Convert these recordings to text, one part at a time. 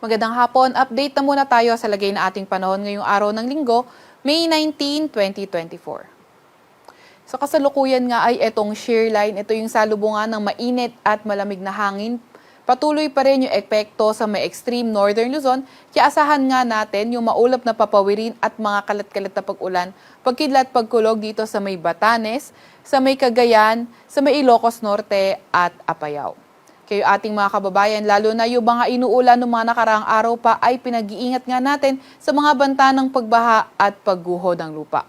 Magandang hapon, update na muna tayo sa lagay na ating panahon ngayong araw ng linggo, May 19, 2024. Sa kasalukuyan nga ay itong shear line, ito yung salubungan ng mainit at malamig na hangin. Patuloy pa rin yung epekto sa may extreme northern Luzon, kaya asahan nga natin yung maulap na papawirin at mga kalat-kalat na pag-ulan, pagkidlat pagkulog dito sa may Batanes, sa may Cagayan, sa may Ilocos Norte at Apayao. Kayo ating mga kababayan, lalo na yung mga inuulan ng mga nakaraang araw pa ay pinag-iingat nga natin sa mga banta ng pagbaha at pagguho ng lupa.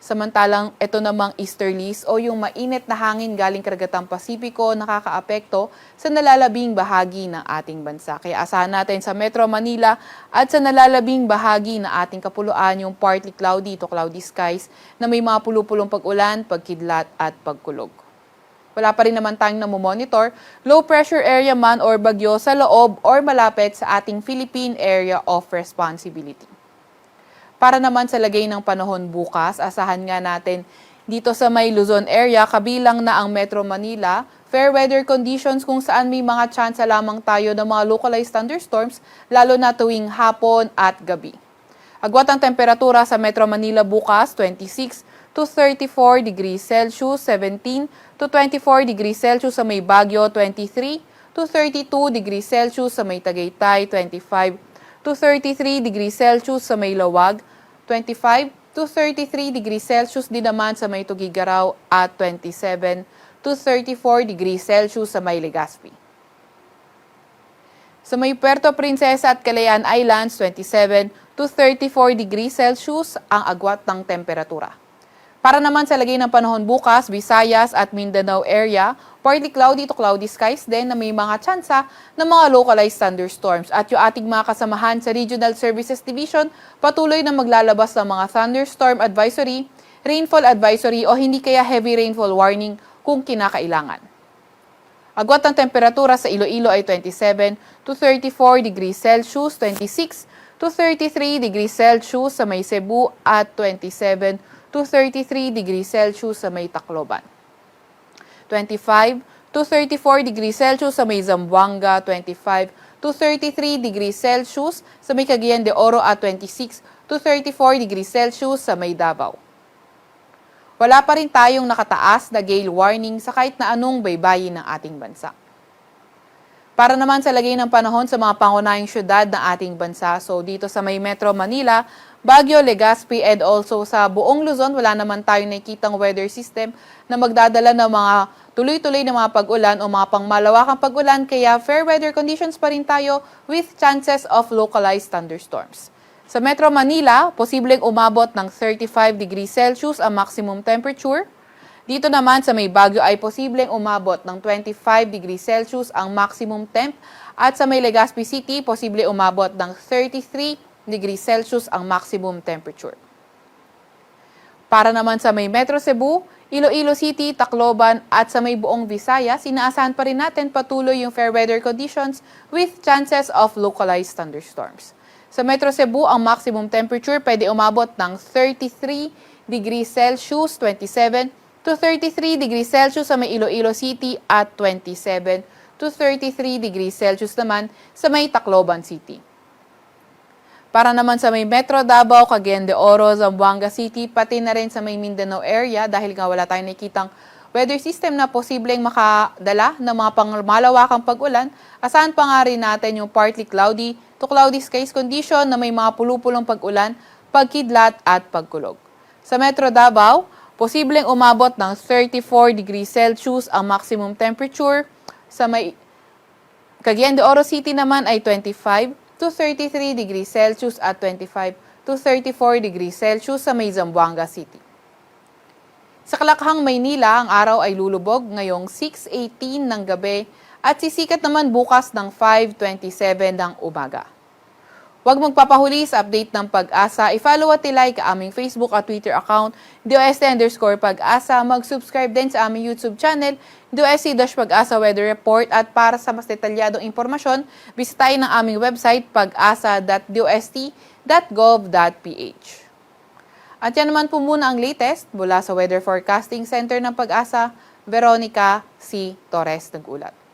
Samantalang ito namang easterlies o yung mainit na hangin galing karagatang Pasipiko nakakaapekto sa nalalabing bahagi ng ating bansa. Kaya asahan natin sa Metro Manila at sa nalalabing bahagi ng ating kapuluan yung partly cloudy to cloudy skies na may mga pulupulong pag-ulan, pagkidlat at pagkulog. Wala pa rin naman tayong namomonitor, low pressure area man or bagyo sa loob or malapit sa ating Philippine Area of Responsibility. Para naman sa lagay ng panahon bukas, asahan nga natin dito sa may Luzon area, kabilang na ang Metro Manila, fair weather conditions kung saan may mga tsansa lamang tayo ng mga localized thunderstorms, lalo na tuwing hapon at gabi. Agwat ang temperatura sa Metro Manila bukas, 26 to 34 degrees Celsius, 17 to 24 degrees Celsius sa may Baguio, 23 to 32 degrees Celsius sa may Tagaytay, 25 to 33 degrees Celsius sa may Lawag, 25 to 33 degrees Celsius din naman sa may Tugigaraw at 27 to 34 degrees Celsius sa may Legazpi. Sa may Puerto Princesa at Calayan Islands, 27 to 34 degrees Celsius ang agwat ng temperatura. Para naman sa lagay ng panahon bukas, Visayas at Mindanao area, partly cloudy to cloudy skies din na may mga tsansa ng mga localized thunderstorms. At yung ating mga kasamahan sa Regional Services Division, patuloy na maglalabas ng mga thunderstorm advisory, rainfall advisory o hindi kaya heavy rainfall warning kung kinakailangan. Agwat ng temperatura sa Iloilo ay 27 to 34 degrees Celsius, 26 to 33 degrees Celsius sa may Cebu at 27 to 33 degrees Celsius sa may Tacloban. 25 to 34 degrees Celsius sa may Zamboanga, 25 to 33 degrees Celsius sa may Cagayan de Oro at 26 to 34 degrees Celsius sa may Davao. Wala pa rin tayong nakataas na gale warning sa kahit na anong baybayin ng ating bansa. Para naman sa lagay ng panahon sa mga pangunahing syudad ng ating bansa, so dito sa may Metro Manila, Baguio, Legazpi, and also sa buong Luzon, wala naman tayong nakikitang weather system na magdadala ng mga tuloy-tuloy na mga pag-ulan o mga pangmalawakang pag-ulan, kaya fair weather conditions pa rin tayo with chances of localized thunderstorms. Sa Metro Manila, posibleng umabot ng 35 degrees Celsius ang maximum temperature. Dito naman sa may Baguio ay posibleng umabot ng 25 degrees Celsius ang maximum temp at sa may Legazpi City, posibleng umabot ng 33 degrees Celsius ang maximum temperature. Para naman sa may Metro Cebu, Iloilo City, Tacloban at sa may buong Visayas, inaasahan pa rin natin patuloy yung fair weather conditions with chances of localized thunderstorms. Sa Metro Cebu, ang maximum temperature pwede umabot ng 33 degrees Celsius, 27 to 33 degrees Celsius sa may Iloilo City at 27 to 33 degrees Celsius naman sa may Tacloban City. Para naman sa may Metro Davao, Cagayan de Oro, Zamboanga City, pati na rin sa may Mindanao area dahil nga wala tayong nakikitang weather system na posibleng makadala ng mga pangmalawakang pag-ulan, asahan pa nga rin natin yung partly cloudy to cloudy skies condition na may mga pulupulong pag-ulan, pagkidlat at pagkulog. Sa Metro Davao, posibleng umabot ng 34 degrees Celsius ang maximum temperature. Sa may Cagayan de Oro City naman ay 25 to 33 degrees Celsius at 25 to 34 degrees Celsius sa may Zamboanga City. Sa Kalakhang, Maynila, ang araw ay lulubog ngayong 6:18 ng gabi at sisikat naman bukas ng 5:27 ng umaga. Huwag magpapahuli sa update ng Pag-asa. I-follow at i-like ang aming Facebook at Twitter account, DOST_Pag-asa. Mag-subscribe din sa aming YouTube channel, DOST-Pag-asa Weather Report. At para sa mas detalyadong impormasyon, bisitahin ang aming website, pag-asa.dost.gov.ph. At yan naman po muna ang latest mula sa Weather Forecasting Center ng Pag-asa, Veronica C. Torres nag-ulat.